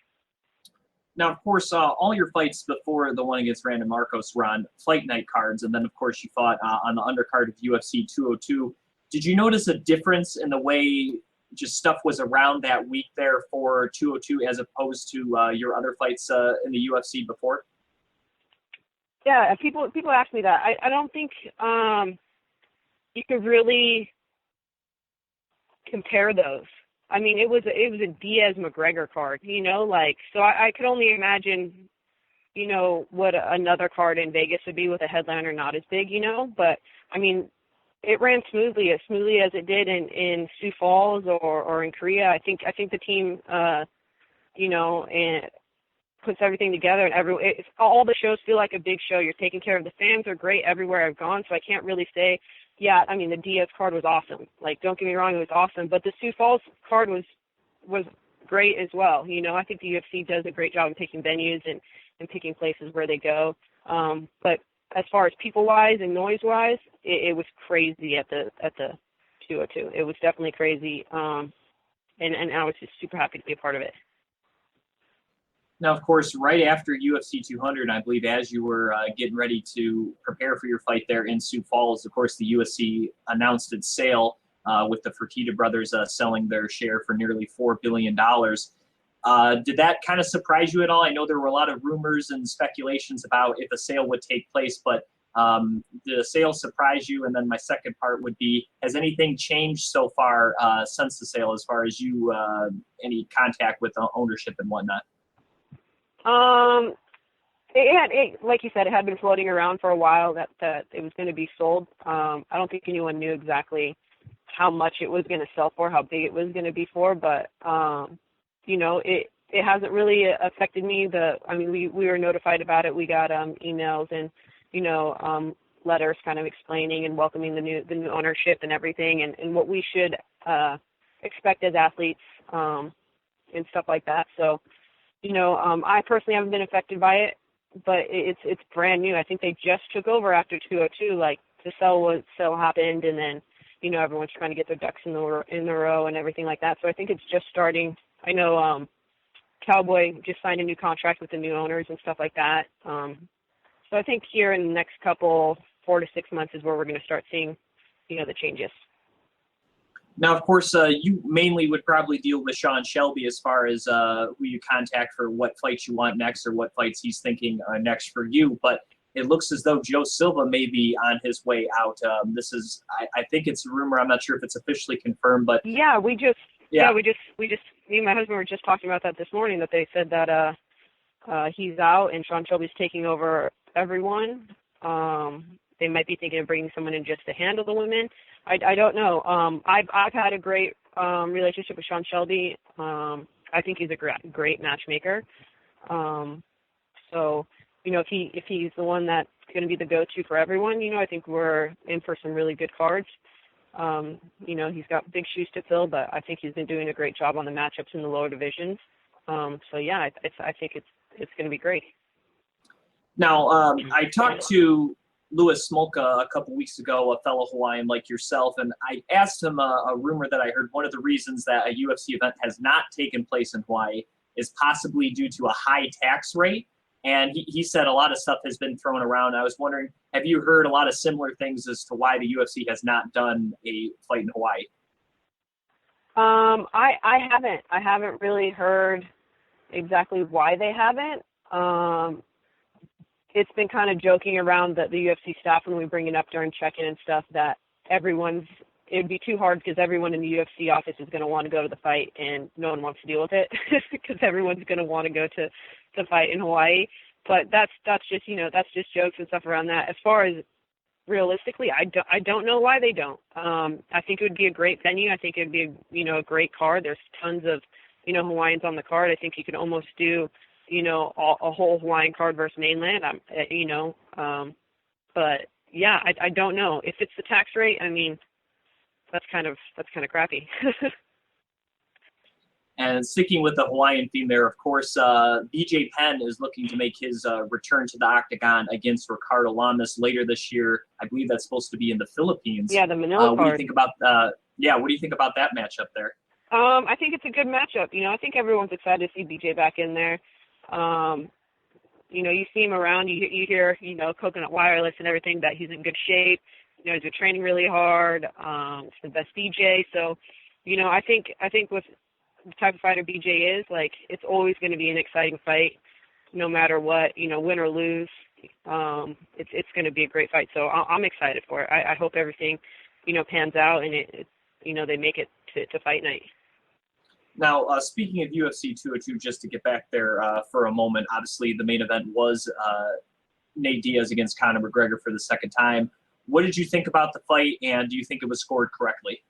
Now, of course, all your fights before the one against Randa Markos were on fight night cards, and then, of course, you fought on the undercard of UFC 202. Did you notice a difference in the way just stuff was around that week there for 202 as opposed to your other fights in the UFC before? Yeah, people ask me that. I don't think you could really compare those. I mean, it was a Diaz-McGregor card, you know, like, so I could only imagine, you know, what another card in Vegas would be with a headliner not as big, you know, but, I mean, it ran smoothly as it did in Sioux Falls or in Korea. I think the team, you know, and puts everything together, and all the shows feel like a big show. You're taking care of the fans. Are great everywhere I've gone, so I can't really say, yeah, I mean, the Diaz card was awesome. Like, don't get me wrong, it was awesome, but the Sioux Falls card was great as well. You know, I think the UFC does a great job of picking venues and picking places where they go. But as far as people-wise and noise-wise, it was crazy at the 202. It was definitely crazy, and I was just super happy to be a part of it. Now, of course, right after UFC 200, I believe, as you were getting ready to prepare for your fight there in Sioux Falls, of course, the UFC announced its sale with the Fertitta brothers selling their share for nearly $4 billion. Did that kind of surprise you at all? I know there were a lot of rumors and speculations about if a sale would take place, but did the sale surprise you? And then my second part would be, has anything changed so far since the sale as far as you, any contact with the ownership and whatnot? It like you said, it had been floating around for a while that it was going to be sold. I don't think anyone knew exactly how much it was going to sell for, how big it was going to be for, but, you know, it hasn't really affected me. We were notified about it. We got emails and, you know, letters kind of explaining and welcoming the new ownership and everything and what we should expect as athletes and stuff like that. So, you know, I personally haven't been affected by it, but it's brand new. I think they just took over after 202. Like, the sale happened, and then, you know, everyone's trying to get their ducks in the row and everything like that. So I think it's just starting. I know Cowboy just signed a new contract with the new owners and stuff like that. So I think here in the next 4 to 6 months is where we're going to start seeing, you know, the changes. Now, of course, you mainly would probably deal with Sean Shelby as far as who you contact for what fights you want next or what fights he's thinking next for you. But it looks as though Joe Silva may be on his way out. This is, I think it's a rumor. I'm not sure if it's officially confirmed, but yeah, we just me and my husband were just talking about that this morning. That they said that he's out and Sean Shelby's taking over everyone. They might be thinking of bringing someone in just to handle the women. I don't know. I've had a great relationship with Sean Shelby. I think he's a great matchmaker. So, you know, if he's the one that's going to be the go-to for everyone, you know, I think we're in for some really good cards. You know, he's got big shoes to fill, but I think he's been doing a great job on the matchups in the lower divisions. So yeah, I think it's going to be great. Now, I talked to Louis Smolka a couple weeks ago, a fellow Hawaiian like yourself, and I asked him a rumor that I heard. One of the reasons that a UFC event has not taken place in Hawaii is possibly due to a high tax rate. And he said a lot of stuff has been thrown around. I was wondering, have you heard a lot of similar things as to why the UFC has not done a fight in Hawaii? I haven't. I haven't really heard exactly why they haven't. It's been kind of joking around that the UFC staff, when we bring it up during check-in and stuff, that it'd be too hard because everyone in the UFC office is going to want to go to the fight and no one wants to deal with it because everyone's going to want to go to the fight in Hawaii. But that's just, you know, that's just jokes and stuff around that. As far as realistically, I don't know why they don't. I think it would be a great venue. I think it would be, you know, a great card. There's tons of Hawaiians on the card. I think you could almost do, a whole Hawaiian card versus mainland. But yeah, I don't know if it's the tax rate. I mean, that's kind of crappy. And sticking with the Hawaiian theme there, of course, BJ Penn is looking to make his return to the octagon against Ricardo Lamas later this year. I believe that's supposed to be in the Philippines. Yeah, the Manila card. What do you think about what do you think about that matchup there? I think it's a good matchup. I think everyone's excited to see BJ back in there. You see him around, you hear, Coconut Wireless and everything, that he's in good shape. He's been training really hard. It's the best BJ. So, I think with the type of fighter BJ is, like, it's always going to be an exciting fight, no matter what, win or lose. It's going to be a great fight. So I'm excited for it. I hope everything, pans out and they make it to fight night. Now, speaking of UFC 202, just to get back there for a moment, obviously the main event was Nate Diaz against Conor McGregor for the second time. What did you think about the fight, and do you think it was scored correctly?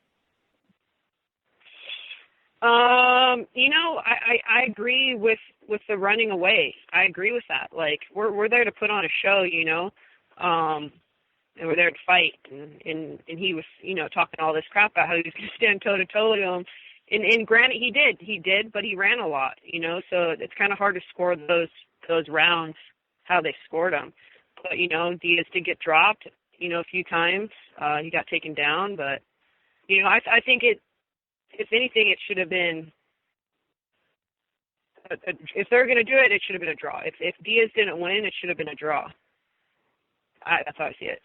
I agree with the running away. I agree with that. Like, we're there to put on a show, and we're there to fight. And he was, talking all this crap about how he was going to stand toe to toe with him. And granted, he did, but he ran a lot, so it's kind of hard to score those rounds how they scored them. But, Diaz did get dropped, a few times. He got taken down, but, I think if anything, it should have been, if they're going to do it, it should have been a draw. If Diaz didn't win, it should have been a draw. That's how I see it.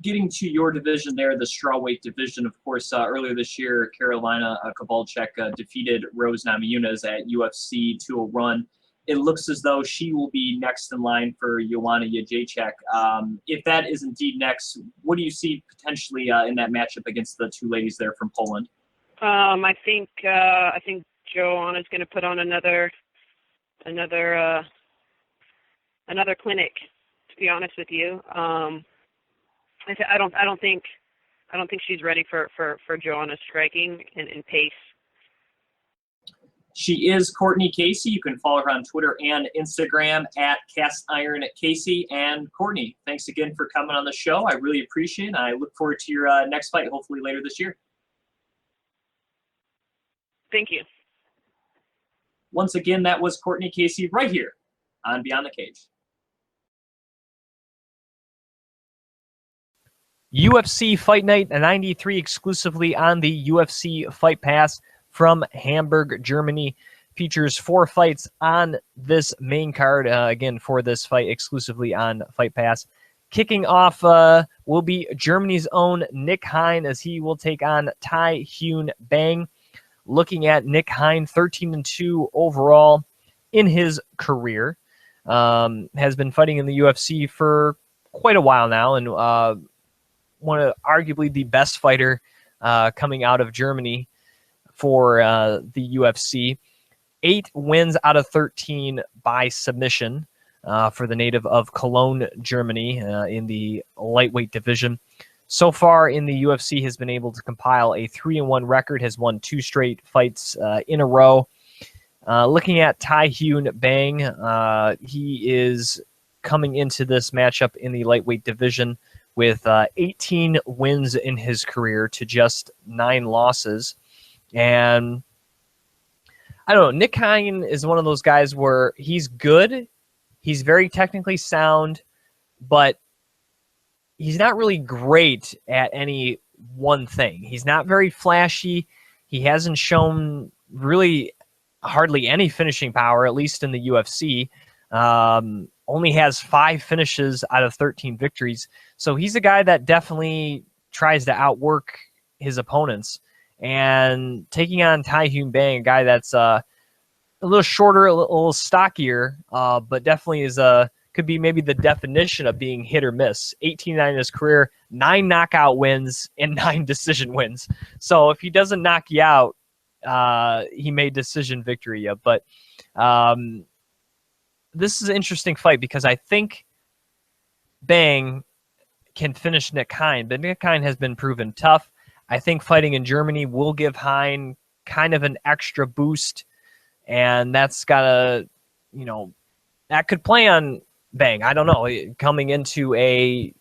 Getting to your division there, the strawweight division, of course, earlier this year, Carolina Kowalczyk defeated Rose Namajunas at UFC 201. It looks as though she will be next in line for Joanna Jędrzejczyk. If that is indeed next, what do you see potentially in that matchup against the two ladies there from Poland? I think Joanna's going to put on another clinic. To be honest with you, I don't think she's ready for Joanna's striking and pace. She is Courtney Casey. You can follow her on Twitter and Instagram at CastIronCasey. And Courtney, thanks again for coming on the show. I really appreciate it. I look forward to your next fight, hopefully later this year. Thank you. Once again, that was Courtney Casey right here on Beyond the Cage. UFC Fight Night 93 exclusively on the UFC Fight Pass from Hamburg, Germany. Features 4 fights on this main card. Again, for this fight exclusively on Fight Pass. Kicking off will be Germany's own Nick Hein, as he will take on Tai Hyun Bang. Looking at Nick Hein, 13-2 overall in his career. Has been fighting in the UFC for quite a while now, and one of arguably the best fighter coming out of Germany for the UFC. 8 wins out of 13 by submission for the native of Cologne, Germany, in the lightweight division. So far in the UFC, has been able to compile a 3-1 record, has won 2 straight fights in a row. Looking at Tai Hyun Bang, he is coming into this matchup in the lightweight division with 18 wins in his career to just 9 losses. And I don't know, Nick Hein is one of those guys where he's good, he's very technically sound, but he's not really great at any one thing. He's not very flashy. He hasn't shown really hardly any finishing power, at least in the UFC. Only has 5 finishes out of 13 victories. So he's a guy that definitely tries to outwork his opponents. And taking on Tai Hyun Bang, a guy that's a little shorter, a little stockier, but definitely is could be maybe the definition of being hit or miss. 18-9 in his career, 9 knockout wins and 9 decision wins. So if he doesn't knock you out, he may decision victory you. But this is an interesting fight because I think Bang can finish Nick Hein, but Nick Hein has been proven tough. I think fighting in Germany will give Hein kind of an extra boost, and that's got to, that could play on Bang. I don't know, coming into a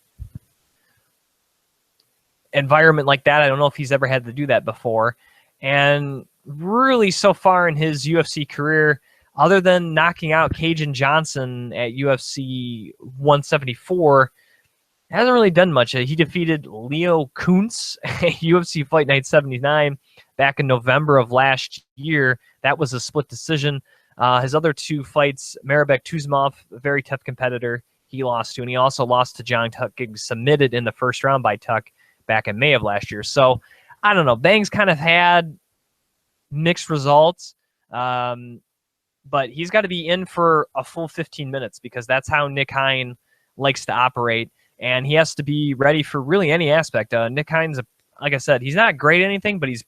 environment like that. I don't know if he's ever had to do that before. And really, so far in his UFC career, other than knocking out Cage and Johnson at UFC 174, hasn't really done much. He defeated Leo Kuntz at UFC Fight Night 79 back in November of last year. That was a split decision. His other two fights, Marabek Tuzmov, a very tough competitor, he lost to, and he also lost to John Tuck, getting submitted in the first round by Tuck back in May of last year. So, I don't know. Bang's kind of had mixed results, but he's got to be in for a full 15 minutes because that's how Nick Hein likes to operate, and he has to be ready for really any aspect. Nick Hein's, like I said, he's not great at anything, but he's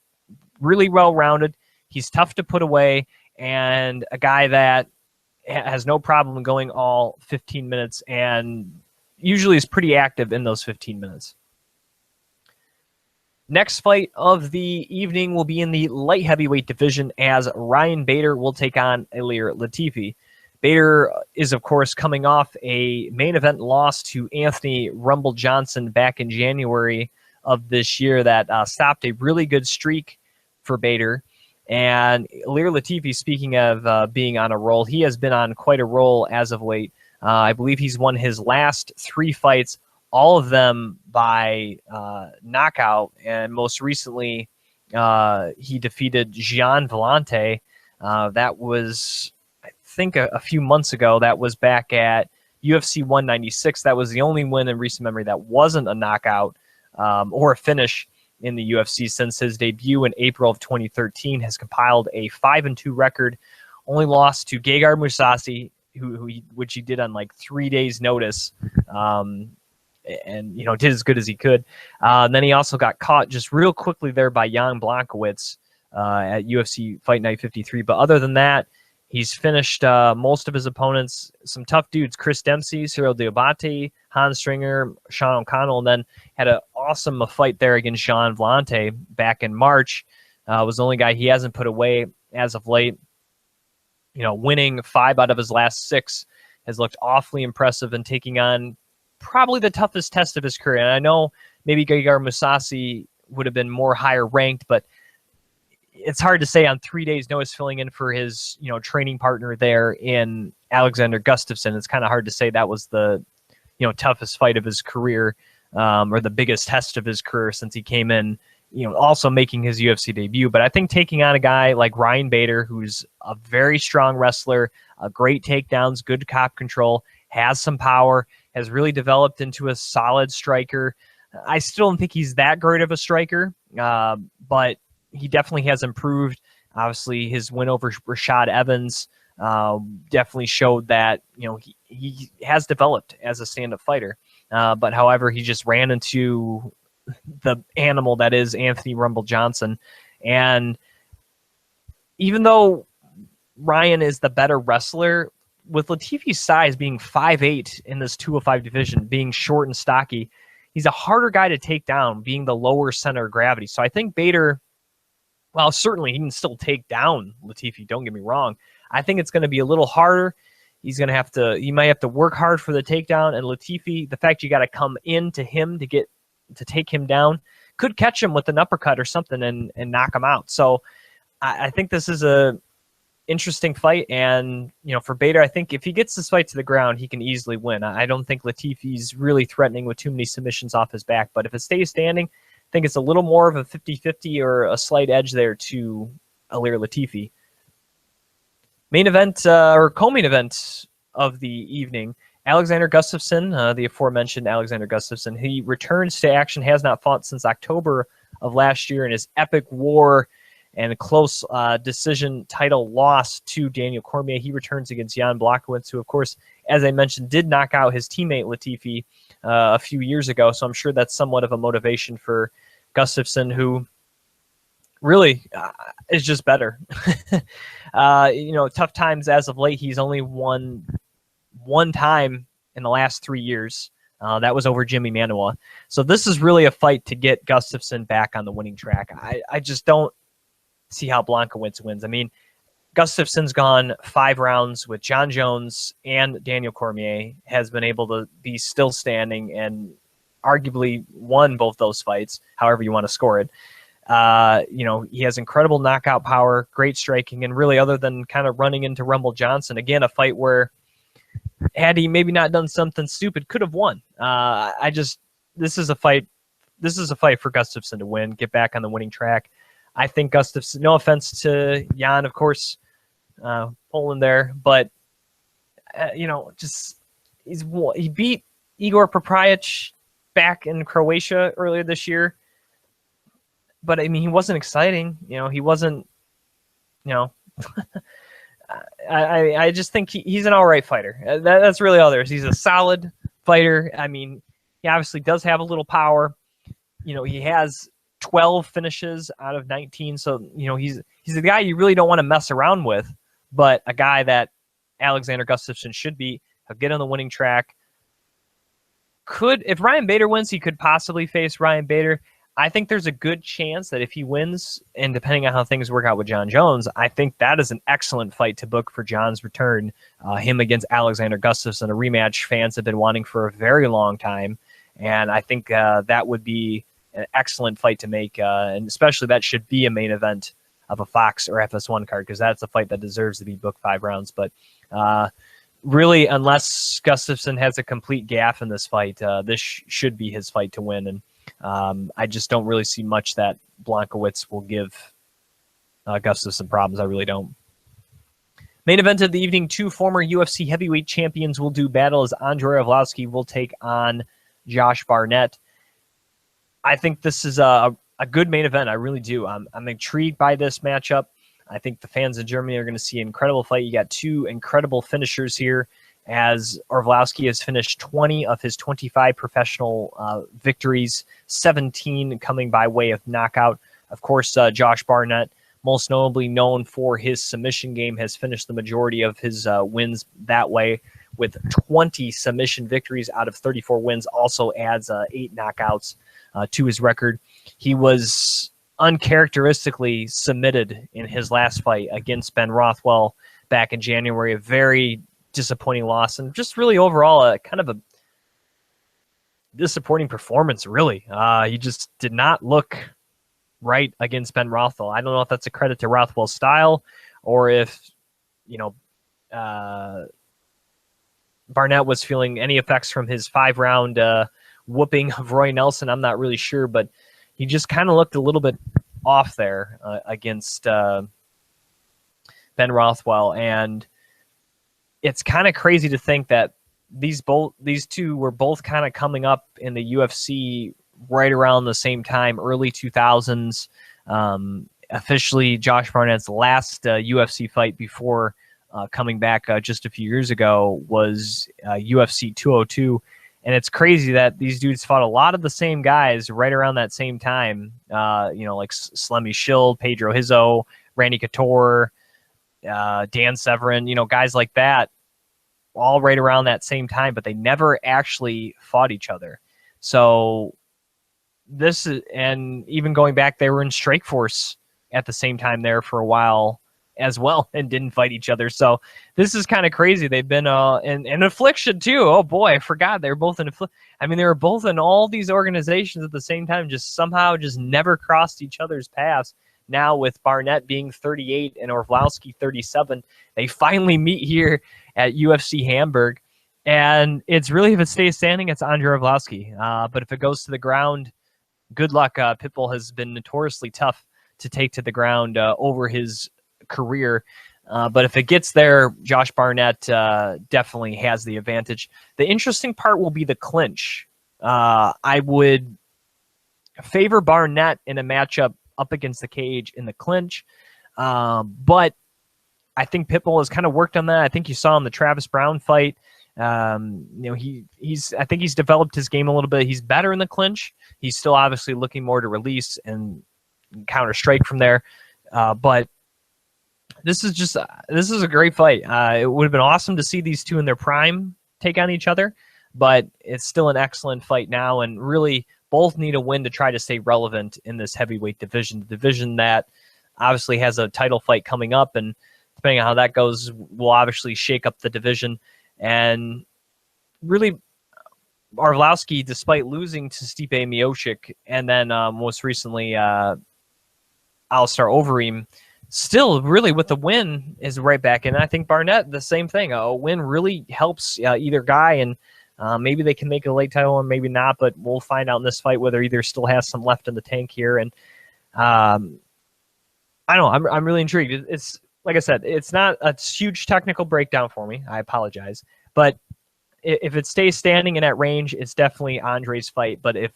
really well-rounded. He's tough to put away, and a guy that has no problem going all 15 minutes and usually is pretty active in those 15 minutes. Next fight of the evening will be in the light heavyweight division as Ryan Bader will take on Ilir Latifi. Bader is, of course, coming off a main event loss to Anthony Rumble Johnson back in January of this year that stopped a really good streak for Bader. And Ilir Latifi, speaking of being on a roll, he has been on quite a roll as of late. I believe he's won his last 3 fights, all of them by knockout, and most recently he defeated Gian Vellante. That was, I think, a few months ago. That was back at UFC 196. That was the only win in recent memory that wasn't a knockout or a finish in the UFC since his debut in April of 2013. Has compiled a 5-2 record, only lost to Gegard Mousasi, which he did on like 3 days' notice. And did as good as he could. And then he also got caught just real quickly there by Jan Blachowicz at UFC Fight Night 53. But other than that, he's finished most of his opponents. Some tough dudes: Chris Dempsey, Cyril Diabate, Hans Stringer, Sean O'Connell, and then had an awesome fight there against Jean Vellante back in March. Was the only guy he hasn't put away as of late. Winning 5 out of his last 6 has looked awfully impressive and taking on probably the toughest test of his career. And I know maybe Gegard Mousasi would have been more higher ranked, but it's hard to say on 3 days' notice, filling in for his training partner there in Alexander Gustafsson. It's kind of hard to say that was the toughest fight of his career, or the biggest test of his career since he came in, also making his UFC debut. But I think taking on a guy like Ryan Bader, who's a very strong wrestler, a great takedowns, good cop control, has some power, has really developed into a solid striker. I still don't think he's that great of a striker, but he definitely has improved. Obviously, his win over Rashad Evans definitely showed that he has developed as a stand-up fighter. But however, he just ran into the animal that is Anthony Rumble Johnson. And even though Ryan is the better wrestler, with Latifi's size being 5'8" in this 205 division, being short and stocky, he's a harder guy to take down, being the lower center of gravity. So I think Bader, well, certainly he can still take down Latifi, don't get me wrong. I think it's going to be a little harder. He might have to work hard for the takedown, and Latifi, the fact you got to come into him to take him down, could catch him with an uppercut or something and knock him out. So I think this is a interesting fight, and for Bader, I think if he gets this fight to the ground, he can easily win. I don't think Latifi's really threatening with too many submissions off his back, but if it stays standing, I think it's a little more of a 50-50 or a slight edge there to Ilir Latifi. Main event or co-main event of the evening, Alexander Gustafsson, the aforementioned Alexander Gustafsson, he returns to action, has not fought since October of last year in his epic war and a close decision title loss to Daniel Cormier. He returns against Jan Blachowicz, who, of course, as I mentioned, did knock out his teammate Latifi a few years ago. So I'm sure that's somewhat of a motivation for Gustafsson, who really is just better. Tough times as of late. He's only won one time in the last 3 years. That was over Jimmy Manuwa. So this is really a fight to get Gustafsson back on the winning track. I just don't see how Blankowitz wins. I mean, Gustafsson's gone 5 rounds with John Jones and Daniel Cormier, has been able to be still standing and arguably won both those fights, however you want to score it. He has incredible knockout power, great striking, and really other than kind of running into Rumble Johnson, again, a fight where had he maybe not done something stupid, could have won. This is a fight for Gustafsson to win, get back on the winning track. I think Gustafsson, no offense to Jan, of course, Poland there, but he beat Igor Proprayach back in Croatia earlier this year. But I mean, he wasn't exciting. He wasn't. I just think he's an all right fighter. That's really all there is. He's a solid fighter. I mean, he obviously does have a little power. He has 12 finishes out of 19. So he's a guy you really don't want to mess around with. But a guy that Alexander Gustafsson should be. He'll get on the winning track. If Ryan Bader wins, he could possibly face Ryan Bader. I think there's a good chance that if he wins, and depending on how things work out with John Jones, I think that is an excellent fight to book for John's return. Him against Alexander Gustafsson, a rematch fans have been wanting for a very long time. And I think that would be an excellent fight to make. And especially that should be a main event of a Fox or FS1 card, because that's a fight that deserves to be booked 5 rounds. But really, unless Gustafsson has a complete gaffe in this fight, this should be his fight to win. And I just don't really see much that Blankowitz will give Gustafsson problems. I really don't. Main event of the evening, 2 former UFC heavyweight champions will do battle as Andrei Arlovski will take on Josh Barnett. I think this is a good main event. I really do. I'm intrigued by this matchup. I think the fans in Germany are going to see an incredible fight. You got 2 incredible finishers here, as Arlovski has finished 20 of his 25 professional victories, 17 coming by way of knockout. Of course, Josh Barnett, most notably known for his submission game, has finished the majority of his wins that way with 20 submission victories out of 34 wins, also adds 8 knockouts to his record. He was uncharacteristically submitted in his last fight against Ben Rothwell back in January, a very disappointing loss, and just really overall a kind of a disappointing performance, really. He just did not look right against Ben Rothwell. I don't know if that's a credit to Rothwell's style or if, Barnett was feeling any effects from his 5-round whooping of Roy Nelson. I'm not really sure, but he just kind of looked a little bit off there against Ben Rothwell. And it's kind of crazy to think that these 2 were both kind of coming up in the UFC right around the same time, early 2000s. Officially, Josh Barnett's last UFC fight before coming back just a few years ago was UFC 202. And it's crazy that these dudes fought a lot of the same guys right around that same time. Like Slemmy Schild, Pedro Hizzo, Randy Couture, Dan Severin, guys like that, all right around that same time, but they never actually fought each other. So this is, and even going back, they were in Strikeforce at the same time there for a while as well and didn't fight each other. So this is kind of crazy. They've been in Affliction too. Oh boy, I forgot they were both in they were both in all these organizations at the same time, just somehow just never crossed each other's paths. Now with Barnett being 38 and Arlovski 37, they finally meet here at UFC Hamburg. And it's really, if it stays standing, it's Andrei Arlovski. But if it goes to the ground, good luck. Pitbull has been notoriously tough to take to the ground over his career. But if it gets there, Josh Barnett definitely has the advantage. The interesting part will be the clinch. I would favor Barnett in a matchup up against the cage in the clinch. But I think Pitbull has kind of worked on that. I think you saw in the Travis Brown fight. I think he's developed his game a little bit. He's better in the clinch. He's still obviously looking more to release and counter strike from there. But this is a great fight. It would have been awesome to see these 2 in their prime take on each other. but it's still an excellent fight now, and really both need a win to try to stay relevant in this heavyweight division, the division that obviously has a title fight coming up, and depending on how that goes, will obviously shake up the division. And really, Arlovski, despite losing to Stipe Miocic and then most recently Alistair Overeem, still really with the win is right back in. I think Barnett, the same thing. A win really helps either guy, and maybe they can make a late title or maybe not, but we'll find out in this fight whether either still has some left in the tank here. And I don't know, I'm really intrigued. It's like I said, it's not a huge technical breakdown for me. I apologize. But if it stays standing in that range, it's definitely Andre's fight. But if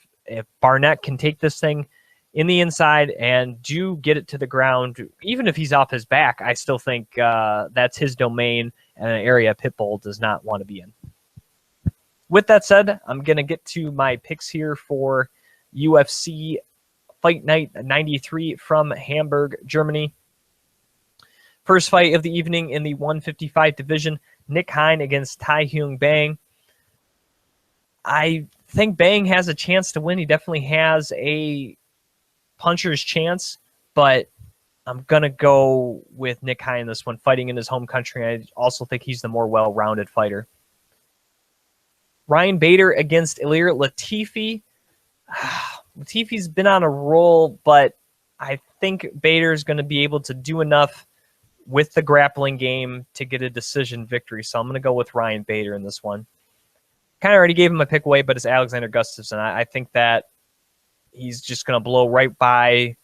Barnett can take this thing in the inside and do get it to the ground, even if he's off his back, I still think that's his domain and an area Pitbull does not want to be in. With that said, I'm going to get to my picks here for UFC Fight Night 93 from Hamburg, Germany. First fight of the evening in the 155 division, Nick Hein against Tai Hyung Bang. I think Bang has a chance to win. He definitely has a puncher's chance, but I'm going to go with Nick Hein in this one, fighting in his home country. I also think he's the more well-rounded fighter. Ryan Bader against Ilir Latifi. Latifi's been on a roll, but I think Bader's going to be able to do enough with the grappling game to get a decision victory. So I'm going to go with Ryan Bader in this one. Kind of already gave him a pick away, but it's Alexander Gustafsson. I think that he's just going to blow right by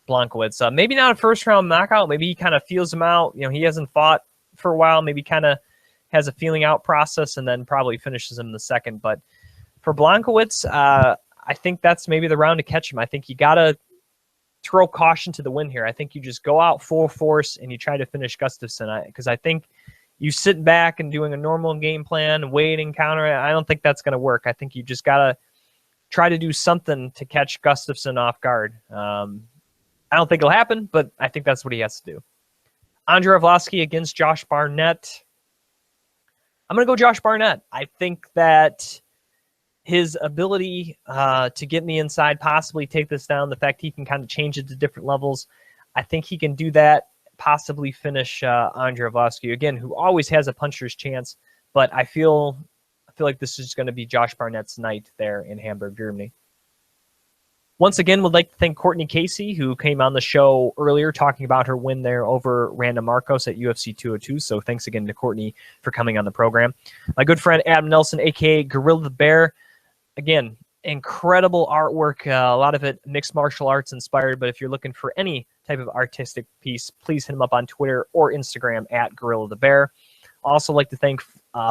Blachowicz. Maybe not a first-round knockout. Maybe he kind of feels him out. You know, he hasn't fought for a while. Maybe kind of has a feeling out process and then probably finishes him in the second. But for Blachowicz, I think that's maybe the round to catch him. I think you got to throw caution to the wind here. I think you just go out full force and you try to finish Gustafsson, because I think you sit back and doing a normal game plan, waiting, counter, I don't think that's going to work. I think you just got to try to do something to catch Gustafsson off guard. I don't think it'll happen, but I think that's what he has to do. Andre Arlovski against Josh Barnett. I'm going to go Josh Barnett. I think that his ability to get in the inside, possibly take this down, the fact he can kind of change it to different levels, I think he can do that, possibly finish Andre Arlovski, again, who always has a puncher's chance, but I feel like this is going to be Josh Barnett's night there in Hamburg, Germany. Once again, would like to thank Cortney Casey, who came on the show earlier talking about her win there over Randa Markos at UFC 202. So thanks again to Cortney for coming on the program. My good friend Adam Nelson, a.k.a. Gorilla the Bear. Again, incredible artwork, a lot of it mixed martial arts inspired, but if you're looking for any type of artistic piece, please hit him up on Twitter or Instagram at Gorilla the Bear. Also like to thank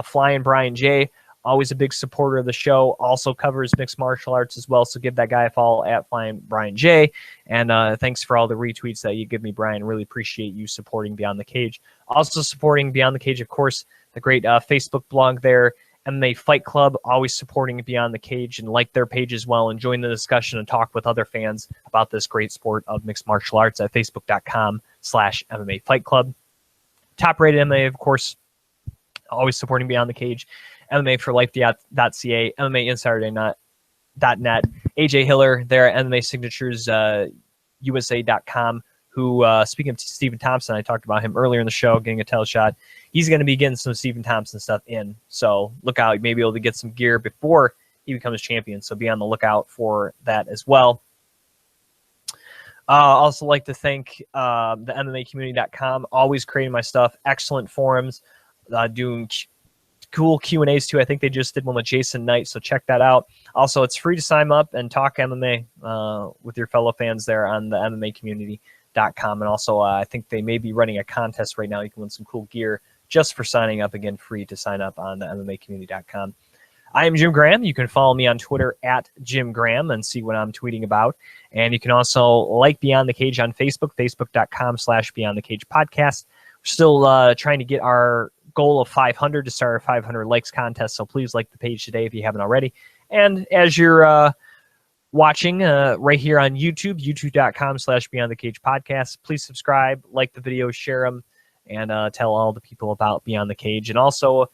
Flying Brian J., always a big supporter of the show, also covers mixed martial arts as well, so give that guy a follow at Flying Brian J. And thanks for all the retweets that you give me, Brian. Really appreciate you supporting Beyond the Cage. Also supporting Beyond the Cage, of course, the great Facebook blog there, MMA Fight Club, always supporting Beyond the Cage, and like their page as well, and join the discussion and talk with other fans about this great sport of mixed martial arts at facebook.com/MMA Fight Club. Top Rated MMA, of course, always supporting Beyond the Cage. MMA for Life.ca, MMAinsider.net, AJ Hiller there at MMA Signatures USA.com, who, speaking of Stephen Thompson, I talked about him earlier in the show, getting a title shot. He's going to be getting some Stephen Thompson stuff in. So look out, you may be able to get some gear before he becomes champion. So be on the lookout for that as well. Also like to thank the MMAcommunity.com, always creating my stuff, excellent forums, doing cool Q&As too. I think they just did one with Jason Knight, so check that out. Also, it's free to sign up and talk MMA with your fellow fans there on the MMAcommunity.com. And also, I think they may be running a contest right now. You can win some cool gear just for signing up. Again, free to sign up on the MMAcommunity.com. I am Jim Graham. You can follow me on Twitter at Jim Graham and see what I'm tweeting about. And you can also like Beyond the Cage on Facebook, facebook.com/Beyond the Cage podcast. We're still trying to get our goal of 500 to start our 500 likes contest. So please like the page today if you haven't already. And as you're watching right here on YouTube, youtube.com/Beyond the Cage podcast, please subscribe, like the videos, share them, and tell all the people about Beyond the Cage. And also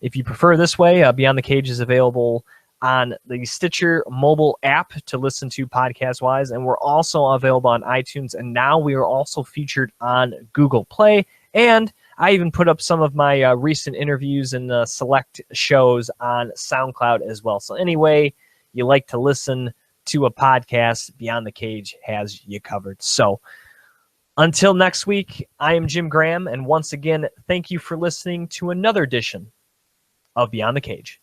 If you prefer this way, Beyond the Cage is available on the Stitcher mobile app to listen to podcast-wise, and we're also available on iTunes, and now we are also featured on Google Play, and I even put up some of my recent interviews and select shows on SoundCloud as well. So anyway, you like to listen to a podcast, Beyond the Cage has you covered. So until next week, I am Jim Graham, and once again, thank you for listening to another edition of Beyond the Cage.